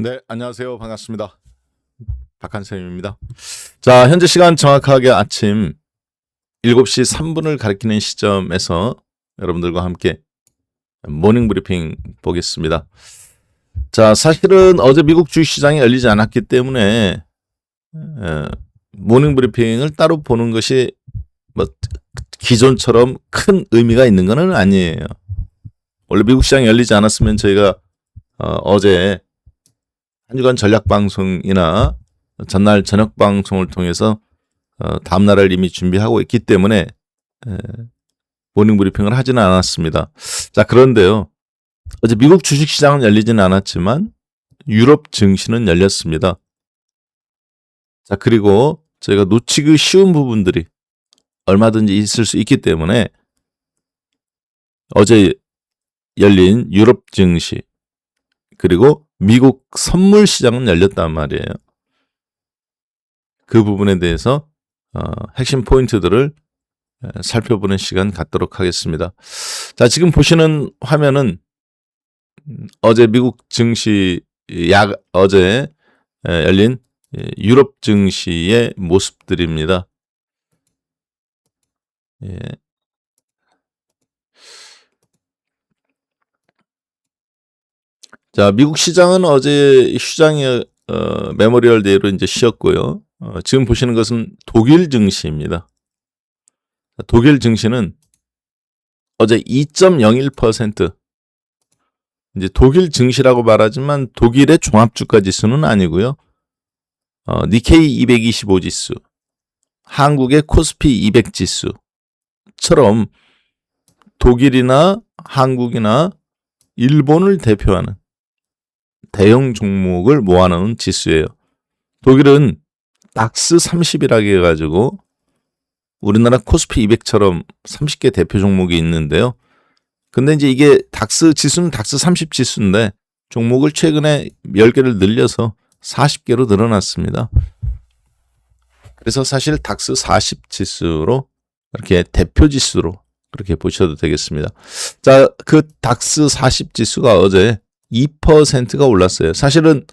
네, 안녕하세요. 반갑습니다. 박한쌤입니다. 자, 현재 시간 정확하게 아침 7시 3분을 가리키는 시점에서 여러분들과 함께 모닝 브리핑 보겠습니다. 자, 사실은 어제 미국 주식시장이 열리지 않았기 때문에 모닝 브리핑을 따로 보는 것이 뭐 기존처럼 큰 의미가 있는 건 아니에요. 원래 미국 시장이 열리지 않았으면 저희가 어제 한 주간 전략 방송이나 전날 저녁 방송을 통해서 다음 날을 이미 준비하고 있기 때문에 모닝 브리핑을 하지는 않았습니다. 자, 그런데요. 어제 미국 주식시장은 열리지는 않았지만 유럽 증시는 열렸습니다. 자, 그리고 저희가 놓치기 쉬운 부분들이 얼마든지 있을 수 있기 때문에 어제 열린 유럽 증시 그리고 미국 선물 시장은 열렸단 말이에요. 그 부분에 대해서 핵심 포인트들을 살펴보는 시간 갖도록 하겠습니다. 자, 지금 보시는 화면은 어제 미국 증시 어제 열린 유럽 증시의 모습들입니다. 예. 자, 미국 시장은 어제 휴장이 메모리얼 데이로 이제 쉬었고요. 지금 보시는 것은 독일 증시입니다. 독일 증시는 어제 2.01% 이제 독일 증시라고 말하지만 독일의 종합주가 지수는 아니고요. 니케이 225 지수, 한국의 코스피 200 지수처럼 독일이나 한국이나 일본을 대표하는 대형 종목을 모아놓은 지수예요. 독일은 닥스 30이라고 해가지고 우리나라 코스피 200처럼 30개 대표 종목이 있는데요. 근데 이제 이게 닥스 지수는 닥스 30 지수인데 종목을 최근에 10개를 늘려서 40개로 늘어났습니다. 그래서 사실 닥스 40 지수로 이렇게 대표 지수로 그렇게 보셔도 되겠습니다. 자, 그 닥스 40 지수가 어제 2%가 올랐어요. 사실은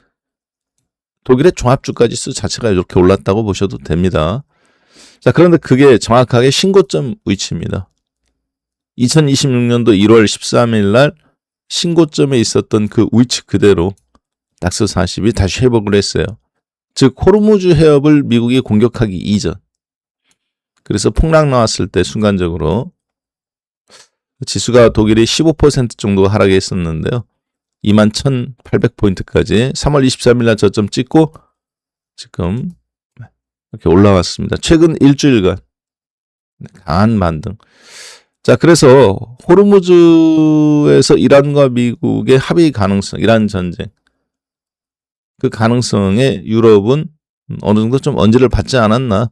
독일의 종합주가 지수 자체가 이렇게 올랐다고 보셔도 됩니다. 자, 그런데 그게 정확하게 신고점 위치입니다. 2026년도 1월 13일 날 신고점에 있었던 그 위치 그대로 닥스 40이 다시 회복을 했어요. 즉 호르무즈 해협을 미국이 공격하기 이전. 그래서 폭락 나왔을 때 순간적으로 지수가 독일이 15% 정도 하락했었는데요. 21,800포인트까지 3월 23일 날 저점 찍고 지금 이렇게 올라왔습니다. 최근 일주일간 강한 반등. 자, 그래서 호르무즈에서 이란과 미국의 합의 가능성, 이란 전쟁 그 가능성에 유럽은 어느 정도 좀 언지를 받지 않았나.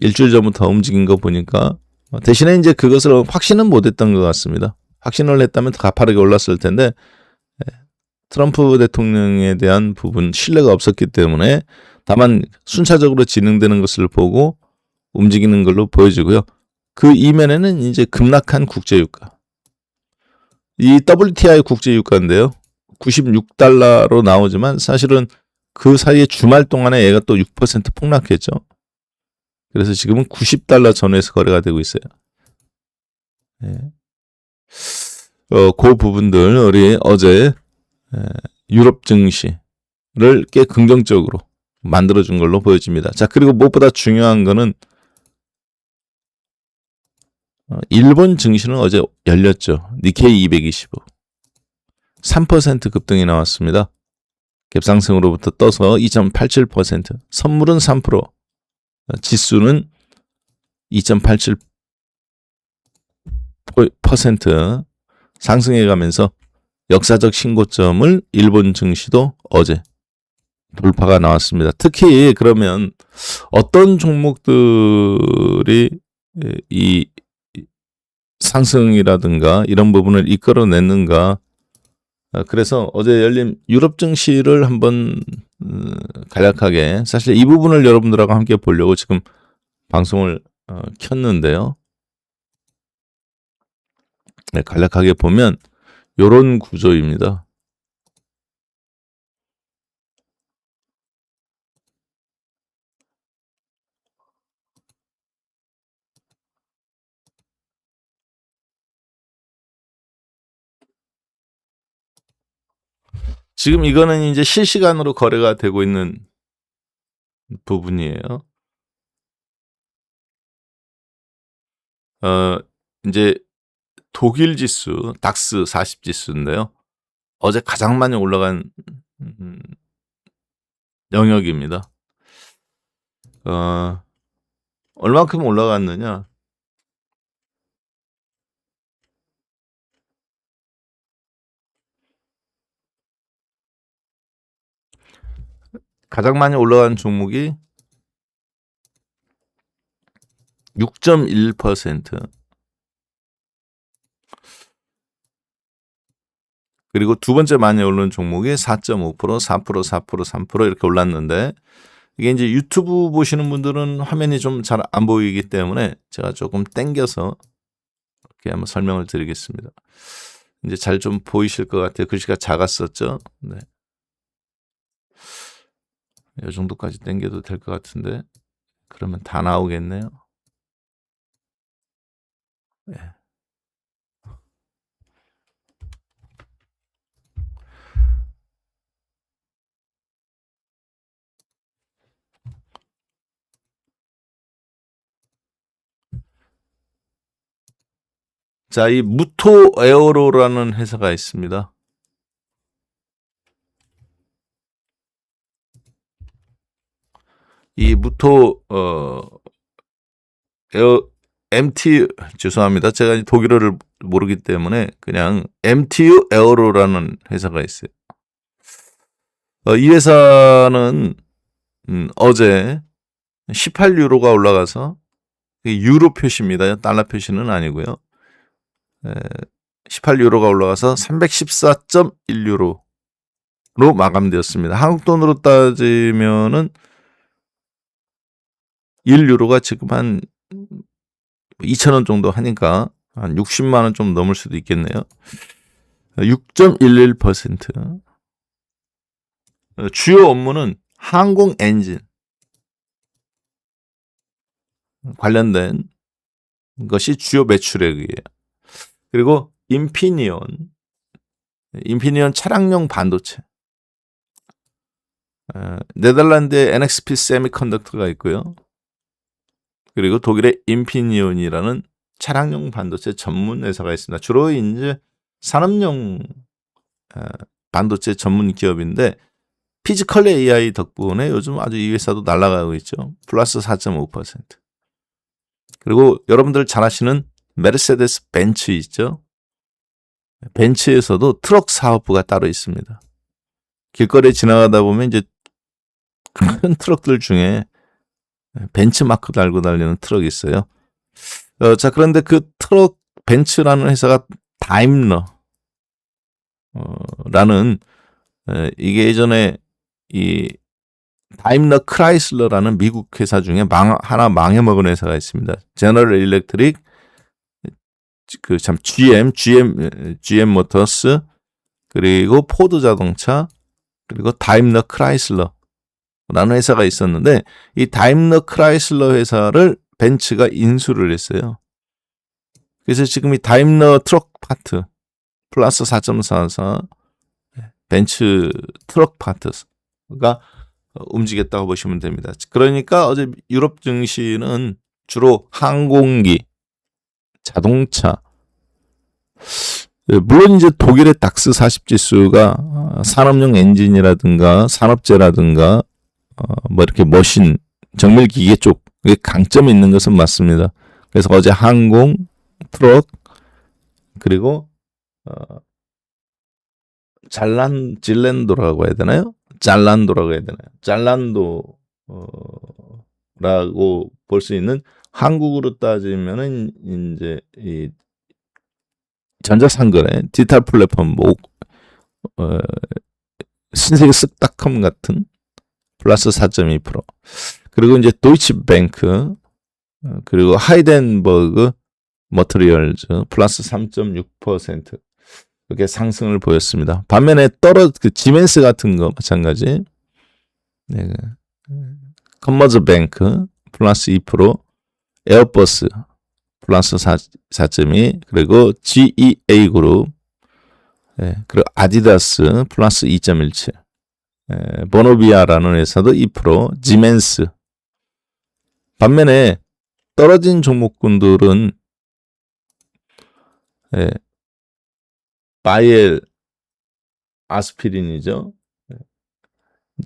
일주일 전부터 움직인 거 보니까 대신에 이제 그것을 확신은 못했던 것 같습니다. 확신을 했다면 더 가파르게 올랐을 텐데 트럼프 대통령에 대한 부분 신뢰가 없었기 때문에 다만 순차적으로 진행되는 것을 보고 움직이는 걸로 보여지고요. 그 이면에는 이제 급락한 국제유가. 이 WTI 국제유가인데요. 96달러로 나오지만 사실은 그 사이에 주말 동안에 얘가 또 6% 폭락했죠. 그래서 지금은 90달러 전후에서 거래가 되고 있어요. 네. 그 부분들 우리 어제 유럽 증시를 꽤 긍정적으로 만들어준 걸로 보여집니다. 자, 그리고 무엇보다 중요한 거는 일본 증시는 어제 열렸죠. 니케이 225. 3% 급등이 나왔습니다. 갭상승으로부터 떠서 2.87%. 선물은 3%. 지수는 2.87% 상승해 가면서 역사적 신고점을 일본 증시도 어제 돌파가 나왔습니다. 특히 그러면 어떤 종목들이 이 상승이라든가 이런 부분을 이끌어냈는가. 그래서 어제 열린 유럽 증시를 한번 간략하게 사실 이 부분을 여러분들하고 함께 보려고 지금 방송을 켰는데요. 네, 간략하게 보면 이런 구조입니다. 지금 이거는 이제 실시간으로 거래가 되고 있는 부분이에요. 이제 독일 지수, 닥스 40 지수인데요. 어제 가장 많이 올라간 영역입니다. 얼만큼 올라갔느냐? 가장 많이 올라간 종목이 6.1%. 그리고 두 번째 많이 오른 종목이 4.5%, 4%, 4%, 3% 이렇게 올랐는데 이게 이제 유튜브 보시는 분들은 화면이 좀 잘 안 보이기 때문에 제가 조금 당겨서 이렇게 한번 설명을 드리겠습니다. 이제 잘 좀 보이실 것 같아요. 글씨가 작았었죠? 네. 이 정도까지 당겨도 될 것 같은데 그러면 다 나오겠네요. 네. 자, 이 무토 에어로라는 회사가 있습니다. 이 무토 MT 죄송합니다. 제가 독일어를 모르기 때문에 그냥 MTU 에어로라는 회사가 있어요. 이 회사는 어제 18유로가 올라가서 유로 표시입니다. 달러 표시는 아니고요. 18유로가 올라가서 314.1유로로 마감되었습니다. 한국 돈으로 따지면은 1유로가 지금 한 2,000원 정도 하니까 한 60만 원 좀 넘을 수도 있겠네요. 6.11%. 주요 업무는 항공 엔진 관련된 것이 주요 매출액이에요. 그리고 인피니온 차량용 반도체. 네덜란드의 NXP 세미컨덕터가 있고요. 그리고 독일의 인피니온이라는 차량용 반도체 전문 회사가 있습니다. 주로 이제 산업용 반도체 전문 기업인데 피지컬 AI 덕분에 요즘 아주 이 회사도 날아가고 있죠. 플러스 4.5%. 그리고 여러분들 잘 아시는 메르세데스 벤츠 있죠. 벤츠에서도 트럭 사업부가 따로 있습니다. 길거리에 지나가다 보면 이제 큰 트럭들 중에 벤츠 마크 달고 달리는 트럭이 있어요. 자, 그런데 그 트럭 벤츠라는 회사가 다임러 라는 이게 예전에 이 다임러 크라이슬러라는 미국 회사 중에 하나 망해먹은 회사가 있습니다. 제너럴 일렉트릭, GM 모터스, 그리고 포드 자동차, 그리고 다임러 크라이슬러라는 회사가 있었는데 이 다임러 크라이슬러 회사를 벤츠가 인수를 했어요. 그래서 지금 이 다임러 트럭 파트 플러스 4.44 벤츠 트럭 파트가 움직였다고 보시면 됩니다. 그러니까 어제 유럽 증시는 주로 항공기, 자동차, 물론 이제 독일의 닥스 40 지수가 산업용 엔진이라든가 산업재라든가 뭐 이렇게 머신, 정밀기계 쪽에 강점이 있는 것은 맞습니다. 그래서 어제 항공, 트럭, 그리고 질랜도라고 해야 되나요? 잘란도라고 해야 되나요? 잘란도라고 볼 수 있는 한국으로 따지면은 이제 이 전자상거래 디지털 플랫폼 신세계 쓱닷컴 같은 플러스 4.2%. 그리고 이제 도이치뱅크 그리고 하이덴버그 머터리얼즈 플러스 3.6% 이렇게 상승을 보였습니다. 반면에 지멘스 같은 거 마찬가지. 네. 커머즈뱅크 플러스 2%, 에어버스 플러스 4.2, 그리고 GEA 그룹 그리고 아디다스 플러스 2.17. 보노비아라는 회사도 2%, 지멘스. 반면에 떨어진 종목군들은 바이엘 아스피린이죠.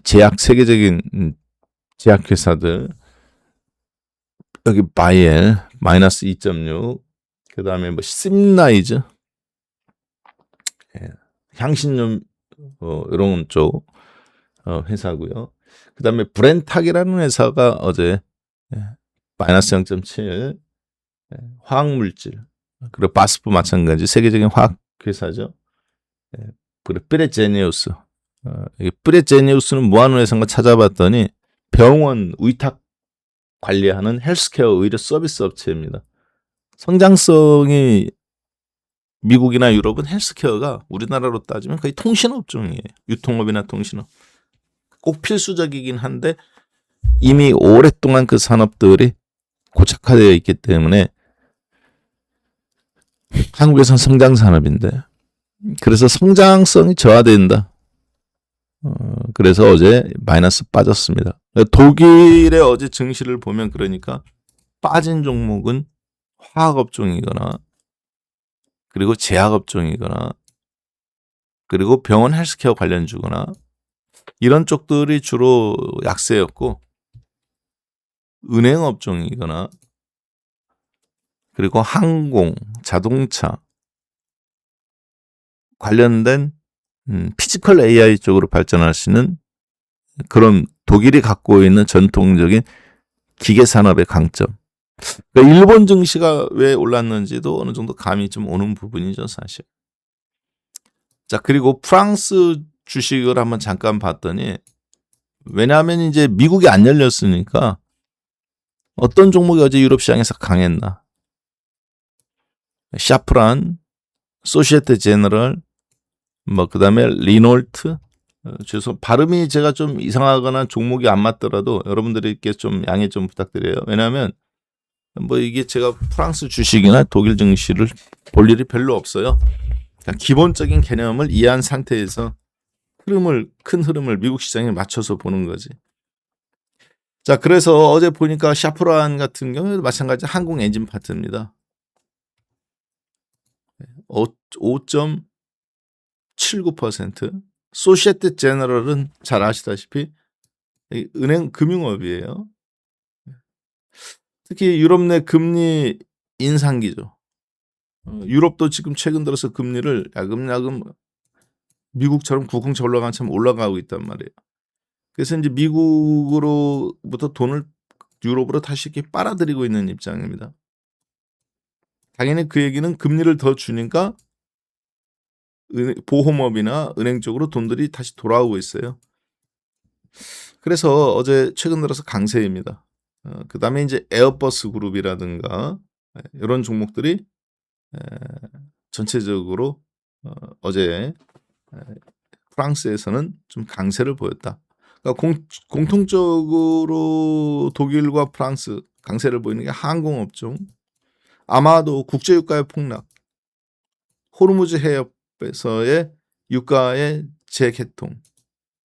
제약 세계적인 제약 회사들. 여기 바이엘 마이너스 2.6. 그다음에 뭐 심라이즈 향신료 이런 쪽 회사고요. 그다음에 브렌탁이라는 회사가 어제 마이너스 0.7. 화학물질 그리고 바스프 마찬가지 세계적인 화학 회사죠. 그리고 프레제니우스. 프레제니우스는 뭐하는 회사인가 찾아봤더니 병원 위탁 관리하는 헬스케어 의료 서비스 업체입니다. 성장성이 미국이나 유럽은 헬스케어가 우리나라로 따지면 거의 통신업종이에요. 유통업이나 통신업. 꼭 필수적이긴 한데 이미 오랫동안 그 산업들이 고착화되어 있기 때문에 한국에선 성장 산업인데 그래서 성장성이 저하된다. 그래서 어제 마이너스 빠졌습니다. 독일의 어제 증시를 보면 그러니까 빠진 종목은 화학업종이거나 그리고 제약업종이거나 그리고 병원 헬스케어 관련주거나 이런 쪽들이 주로 약세였고 은행업종이거나 그리고 항공, 자동차 관련된 피지컬 AI 쪽으로 발전할 수 있는 그런 독일이 갖고 있는 전통적인 기계 산업의 강점. 그러니까 일본 증시가 왜 올랐는지도 어느 정도 감이 좀 오는 부분이죠, 사실. 자, 그리고 프랑스 주식을 한번 잠깐 봤더니 왜냐하면 이제 미국이 안 열렸으니까 어떤 종목이 어제 유럽 시장에서 강했나? 샤프란, 소시에테 제너럴, 뭐 그다음에 리놀트. 죄송 발음이 제가 좀 이상하거나 종목이 안 맞더라도 여러분들께 좀 양해 좀 부탁드려요. 왜냐하면 뭐 이게 제가 프랑스 주식이나 독일 증시를 볼 일이 별로 없어요. 그냥 기본적인 개념을 이해한 상태에서 큰 흐름을 미국 시장에 맞춰서 보는 거지. 자, 그래서 어제 보니까 샤프란 같은 경우에도 마찬가지 항공 엔진 파트입니다. 5.79%. 소시에테 제너럴은 잘 아시다시피 은행 금융업이에요. 특히 유럽 내 금리 인상기죠. 유럽도 지금 최근 들어서 금리를 야금야금 미국처럼 구공차 올라가는 참 올라가고 있단 말이에요. 그래서 이제 미국으로부터 돈을 유럽으로 다시 이렇게 빨아들이고 있는 입장입니다. 당연히 그 얘기는 금리를 더 주니까 보험업이나 은행 쪽으로 돈들이 다시 돌아오고 있어요. 그래서 어제 최근 들어서 강세입니다. 그 다음에 이제 에어버스 그룹이라든가 이런 종목들이 전체적으로 어제 프랑스에서는 좀 강세를 보였다. 그러니까 공통적으로 독일과 프랑스 강세를 보이는 게 항공업종, 아마도 국제유가의 폭락, 호르무즈 해협에서의 유가의 재개통,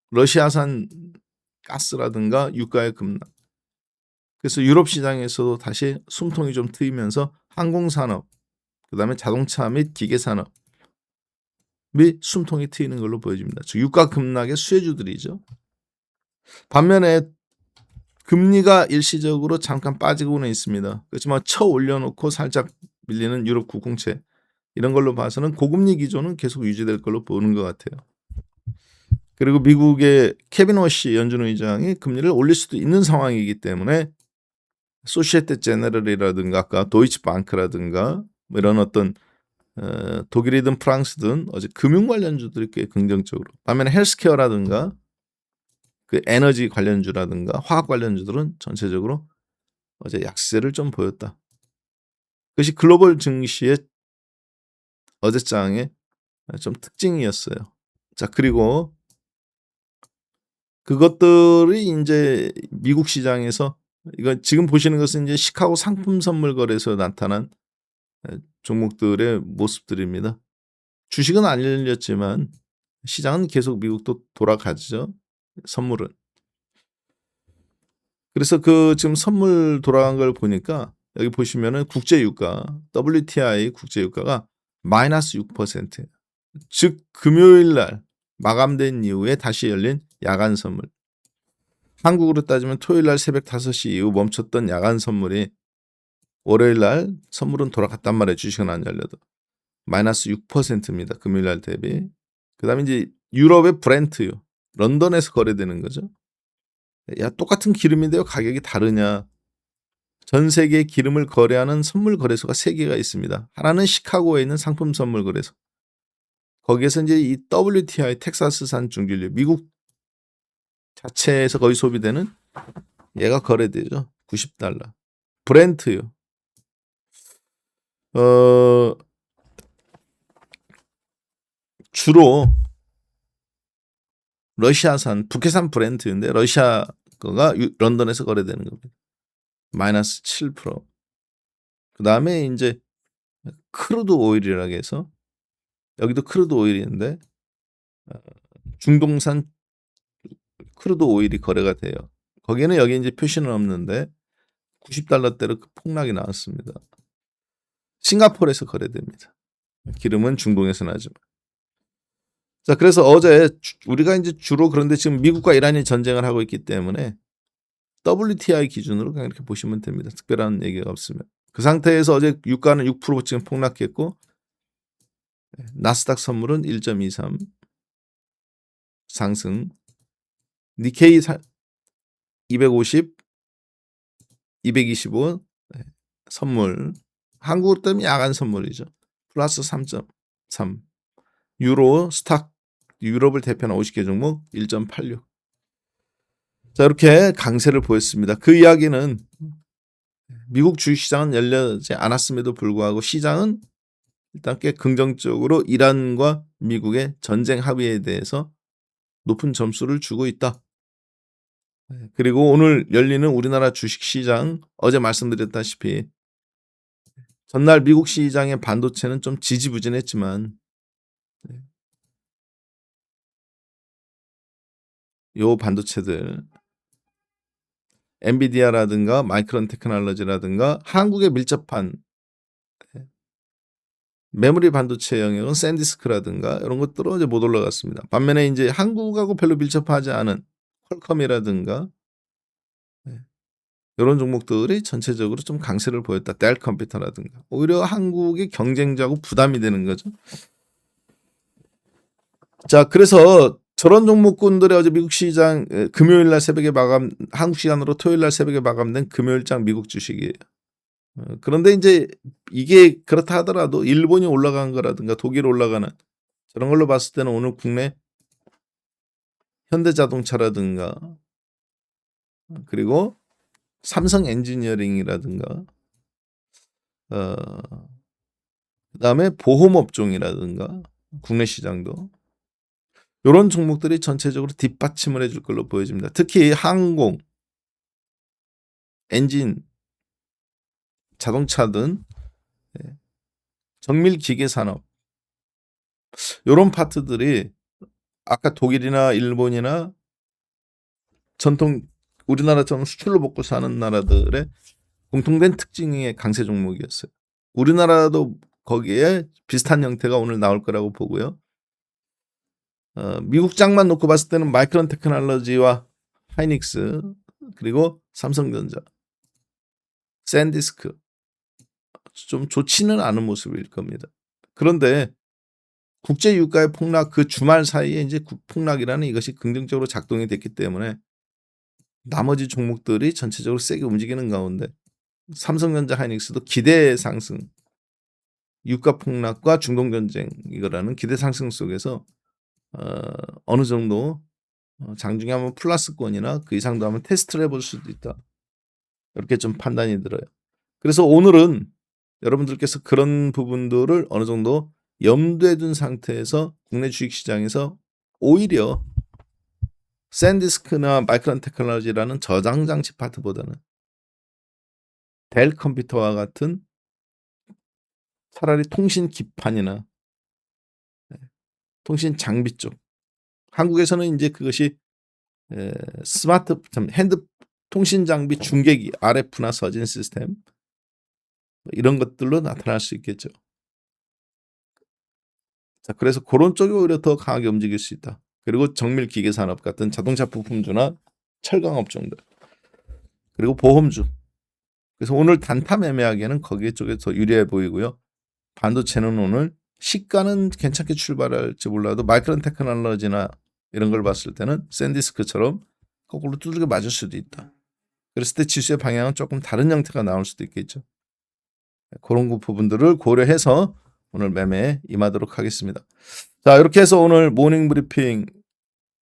러시아산 가스라든가 유가의 급락. 그래서 유럽 시장에서도 다시 숨통이 좀 트이면서 항공산업, 그다음에 자동차 및 기계산업 및 숨통이 트이는 걸로 보여집니다. 즉 유가 급락의 수혜주들이죠. 반면에 금리가 일시적으로 잠깐 빠지고는 있습니다. 그렇지만 쳐 올려놓고 살짝 밀리는 유럽 구공채 이런 걸로 봐서는 고금리 기조는 계속 유지될 걸로 보는 것 같아요. 그리고 미국의 케빈 워시 연준 의장이 금리를 올릴 수도 있는 상황이기 때문에 소시에테 제너럴이라든가 아까 도이치방크라든가 뭐 이런 어떤 독일이든 프랑스든 어제 금융 관련주들이 꽤 긍정적으로, 반면에 헬스케어라든가 그 에너지 관련주라든가 화학 관련주들은 전체적으로 어제 약세를 좀 보였다. 그것이 글로벌 증시의 어제장의 좀 특징이었어요. 자, 그리고 그것들이 이제 미국 시장에서 이거 지금 보시는 것은 이제 시카고 상품 선물 거래소에 나타난 종목들의 모습들입니다. 주식은 안 열렸지만 시장은 계속 미국도 돌아가죠. 선물은. 그래서 그 지금 선물 돌아간 걸 보니까 여기 보시면은 국제 유가, WTI 국제 유가가 마이너스 6%예요. 즉 금요일 날 마감된 이후에 다시 열린 야간 선물. 한국으로 따지면 토요일 날 새벽 5시 이후 멈췄던 야간 선물이 월요일 날 선물은 돌아갔단 말이에요. 주식은 안 열려도. 마이너스 6%입니다. 금요일 날 대비. 그다음에 이제 유럽의 브렌트유. 런던에서 거래되는 거죠. 야, 똑같은 기름인데요. 가격이 다르냐? 전 세계 기름을 거래하는 선물 거래소가 3개가 있습니다. 하나는 시카고에 있는 상품 선물 거래소. 거기에서 이제 이 WTI 텍사스산 중진류 미국 자체에서 거의 소비되는 얘가 거래되죠. $90. 브렌트유. 주로 러시아산 북해산 브렌트인데 러시아 거가 런던에서 거래되는 겁니다. 마이너스 7%. 그 다음에 이제 크루드 오일이라고 해서 여기도 크루드 오일인데 중동산 크루드 오일이 거래가 돼요. 거기에는 여기 이제 표시는 없는데 $90대로 그 폭락이 나왔습니다. 싱가포르에서 거래됩니다. 기름은 중동에서 나지만. 자, 그래서 어제 우리가 이제 주로 그런데 지금 미국과 이란이 전쟁을 하고 있기 때문에 WTI 기준으로 그냥 이렇게 보시면 됩니다. 특별한 얘기가 없으면. 그 상태에서 어제 유가는 6% 지금 폭락했고 나스닥 선물은 1.23 상승. 니케이 250, 225 선물. 한국으로 따면 야간 선물이죠. 플러스 3.3. 유로 스탁 유럽을 대표하는 50개 종목 1.86. 자, 이렇게 강세를 보였습니다. 그 이야기는 미국 주식시장은 열리지 않았음에도 불구하고 시장은 일단 꽤 긍정적으로 이란과 미국의 전쟁 합의에 대해서 높은 점수를 주고 있다. 그리고 오늘 열리는 우리나라 주식시장 어제 말씀드렸다시피 전날 미국 시장의 반도체는 좀 지지부진했지만 요 반도체들 엔비디아라든가 마이크론 테크놀로지라든가 한국에 밀접한 메모리 반도체 영역은 샌디스크라든가 이런 것들은 이제 못 올라갔습니다. 반면에 이제 한국하고 별로 밀접하지 않은 퀄컴이라든가 이런 종목들이 전체적으로 좀 강세를 보였다. 델 컴퓨터라든가 오히려 한국의 경쟁자고 부담이 되는 거죠. 자, 그래서 저런 종목군들이 어제 미국 시장 금요일 날 새벽에 마감, 한국 시간으로 토요일 날 새벽에 마감된 금요일장 미국 주식이에요. 그런데 이제 이게 그렇다 하더라도 일본이 올라간 거라든가 독일 올라가는 저런 걸로 봤을 때는 오늘 국내 현대자동차라든가 그리고 삼성 엔지니어링이라든가 그다음에 보험업종이라든가 국내 시장도 이런 종목들이 전체적으로 뒷받침을 해줄 걸로 보여집니다. 특히 항공, 엔진, 자동차 등 정밀 기계 산업 이런 파트들이 아까 독일이나 일본이나 전통 우리나라처럼 수출로 먹고 사는 나라들의 공통된 특징의 강세 종목이었어요. 우리나라도 거기에 비슷한 형태가 오늘 나올 거라고 보고요. 미국 장만 놓고 봤을 때는 마이크론 테크놀로지와 하이닉스 그리고 삼성전자, 샌디스크 좀 좋지는 않은 모습일 겁니다. 그런데 국제 유가의 폭락 그 주말 사이에 이제 폭락이라는 이것이 긍정적으로 작동이 됐기 때문에 나머지 종목들이 전체적으로 세게 움직이는 가운데 삼성전자 하이닉스도 기대 상승, 유가 폭락과 중동 전쟁 이거라는 기대 상승 속에서 어느 정도 장중에 한번 플러스권이나 그 이상도 한번 테스트를 해볼 수도 있다. 이렇게 좀 판단이 들어요. 그래서 오늘은 여러분들께서 그런 부분들을 어느 정도 염두에 둔 상태에서 국내 주식시장에서 오히려 샌디스크나 마이크론 테크놀로지라는 저장 장치 파트보다는 델 컴퓨터와 같은 차라리 통신 기판이나 통신 장비 쪽. 한국에서는 이제 그것이 스마트 핸드 통신 장비 중계기 RF나 서진 시스템 이런 것들로 나타날 수 있겠죠. 자, 그래서 그런 쪽이 오히려 더 강하게 움직일 수 있다. 그리고 정밀 기계 산업 같은 자동차 부품주나 철강 업종들. 그리고 보험주. 그래서 오늘 단타 매매하기에는 거기 쪽에 더 유리해 보이고요. 반도체는 오늘 시가는 괜찮게 출발할지 몰라도 마이크론 테크놀로지나 이런 걸 봤을 때는 샌디스크처럼 거꾸로 두들겨 맞을 수도 있다. 그랬을 때 지수의 방향은 조금 다른 형태가 나올 수도 있겠죠. 그런 부분들을 고려해서 오늘 매매에 임하도록 하겠습니다. 자, 이렇게 해서 오늘 모닝 브리핑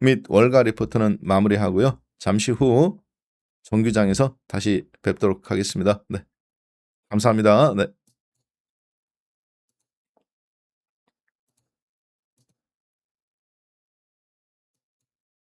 및 월가 리포트는 마무리하고요. 잠시 후 정규장에서 다시 뵙도록 하겠습니다. 네, 감사합니다. 네.